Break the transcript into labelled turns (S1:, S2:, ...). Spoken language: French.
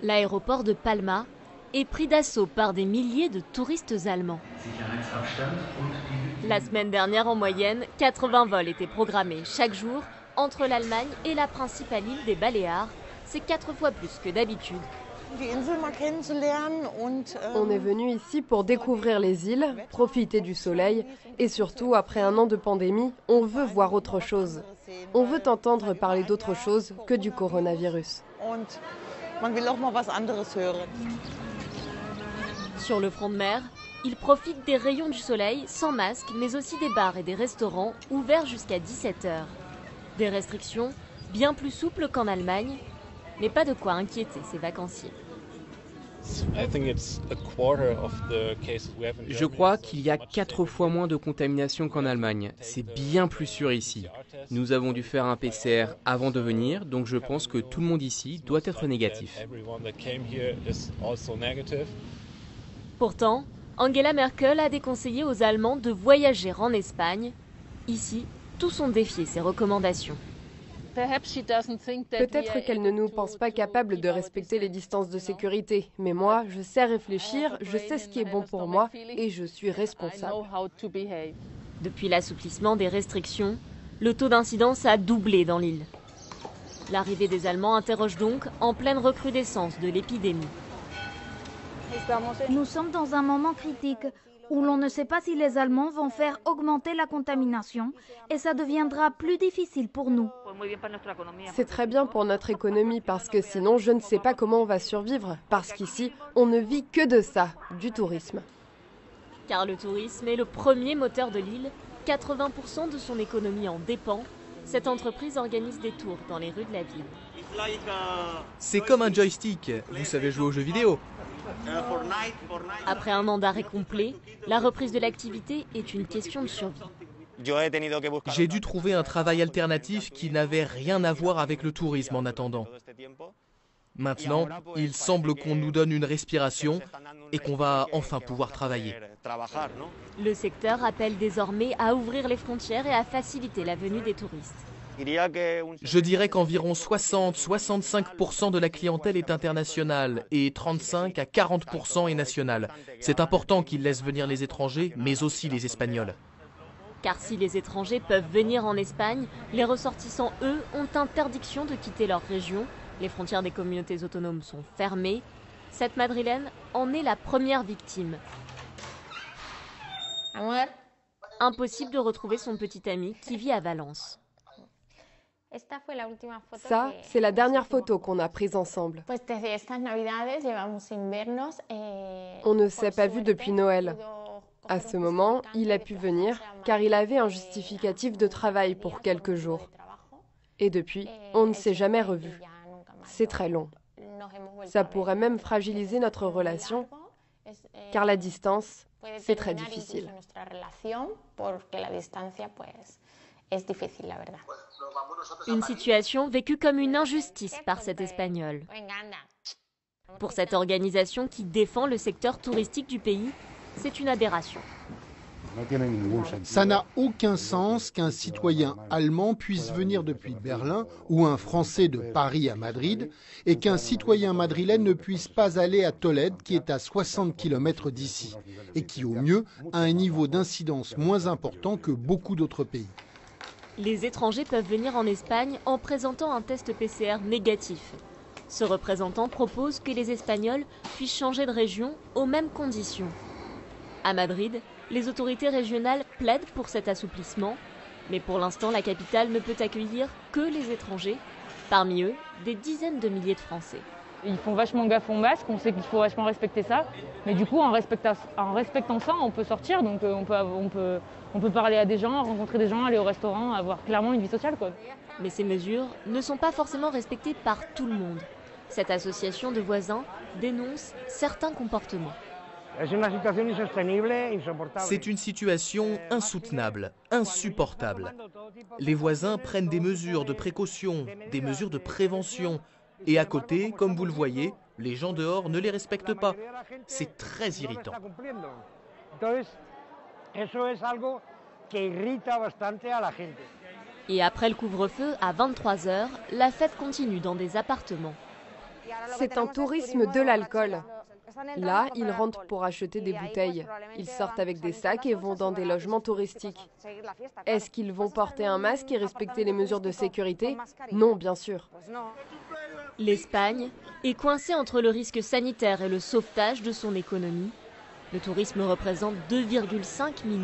S1: L'aéroport de Palma est pris d'assaut par des milliers de touristes allemands. La semaine dernière, en moyenne, 80 vols étaient programmés chaque jour entre l'Allemagne et la principale île des Baléares. C'est 4 fois plus que d'habitude.
S2: On est venu ici pour découvrir les îles, profiter du soleil et surtout, après un an de pandémie, on veut voir autre chose. On veut entendre parler d'autre chose que du coronavirus.
S1: Sur le front de mer, ils profitent des rayons du soleil sans masque, mais aussi des bars et des restaurants ouverts jusqu'à 17 h. Des restrictions bien plus souples qu'en Allemagne, mais pas de quoi inquiéter ces vacanciers.
S3: Je crois qu'il y a 4 fois moins de contamination qu'en Allemagne. C'est bien plus sûr ici. Nous avons dû faire un PCR avant de venir, donc je pense que tout le monde ici doit être négatif.
S1: Pourtant, Angela Merkel a déconseillé aux Allemands de voyager en Espagne. Ici, tous ont défié ses recommandations.
S2: Peut-être qu'elle ne nous pense pas capables de respecter les distances de sécurité, mais moi, je sais réfléchir, je sais ce qui est bon pour moi et je suis responsable.
S1: Depuis l'assouplissement des restrictions, le taux d'incidence a doublé dans l'île. L'arrivée des Allemands interroge donc en pleine recrudescence de l'épidémie.
S4: Nous sommes dans un moment critique où l'on ne sait pas si les Allemands vont faire augmenter la contamination et ça deviendra plus difficile pour nous.
S2: C'est très bien pour notre économie parce que sinon je ne sais pas comment on va survivre parce qu'ici on ne vit que de ça, du tourisme.
S1: Car le tourisme est le premier moteur de l'île, 80% de son économie en dépend. Cette entreprise organise des tours dans les rues de la ville.
S5: C'est comme un joystick, vous savez jouer aux jeux vidéo.
S1: Après un an d'arrêt complet, la reprise de l'activité est une question de survie.
S5: J'ai dû trouver un travail alternatif qui n'avait rien à voir avec le tourisme en attendant. Maintenant, il semble qu'on nous donne une respiration et qu'on va enfin pouvoir travailler.
S1: Le secteur appelle désormais à ouvrir les frontières et à faciliter la venue des touristes.
S5: Je dirais qu'environ 60-65% de la clientèle est internationale et 35 à 40% est nationale. C'est important qu'ils laissent venir les étrangers, mais aussi les Espagnols.
S1: Car si les étrangers peuvent venir en Espagne, les ressortissants, eux, ont interdiction de quitter leur région. Les frontières des communautés autonomes sont fermées. Cette Madrilène en est la première victime. Impossible de retrouver son petit ami qui vit à Valence.
S2: Ça, c'est la dernière photo qu'on a prise ensemble. On ne s'est pas vu depuis Noël. À ce moment, il a pu venir car il avait un justificatif de travail pour quelques jours. Et depuis, on ne s'est jamais revu. C'est très long. Ça pourrait même fragiliser notre relation car la distance, c'est très difficile.
S1: Une situation vécue comme une injustice par cet Espagnol. Pour cette organisation qui défend le secteur touristique du pays, c'est une aberration.
S6: Ça n'a aucun sens qu'un citoyen allemand puisse venir depuis Berlin ou un Français de Paris à Madrid et qu'un citoyen madrilène ne puisse pas aller à Tolède qui est à 60 km d'ici et qui au mieux a un niveau d'incidence moins important que beaucoup d'autres pays.
S1: Les étrangers peuvent venir en Espagne en présentant un test PCR négatif. Ce représentant propose que les Espagnols puissent changer de région aux mêmes conditions. À Madrid, les autorités régionales plaident pour cet assouplissement, mais pour l'instant, la capitale ne peut accueillir que les étrangers, parmi eux, des dizaines de milliers de Français.
S7: Ils font vachement gaffe au masque, on sait qu'il faut vachement respecter ça, mais du coup, en respectant ça, on peut sortir, donc on peut parler à des gens, rencontrer des gens, aller au restaurant, avoir clairement une vie sociale, quoi.
S1: Mais ces mesures ne sont pas forcément respectées par tout le monde. Cette association de voisins dénonce certains comportements.
S5: C'est une situation insoutenable, insupportable. Les voisins prennent des mesures de précaution, des mesures de prévention. Et à côté, comme vous le voyez, les gens dehors ne les respectent pas. C'est très irritant.
S1: Et après le couvre-feu, à 23 h, la fête continue dans des appartements.
S2: C'est un tourisme de l'alcool. Là, ils rentrent pour acheter des bouteilles. Ils sortent avec des sacs et vont dans des logements touristiques. Est-ce qu'ils vont porter un masque et respecter les mesures de sécurité? Non, bien sûr.
S1: L'Espagne est coincée entre le risque sanitaire et le sauvetage de son économie. Le tourisme représente 2,5 millions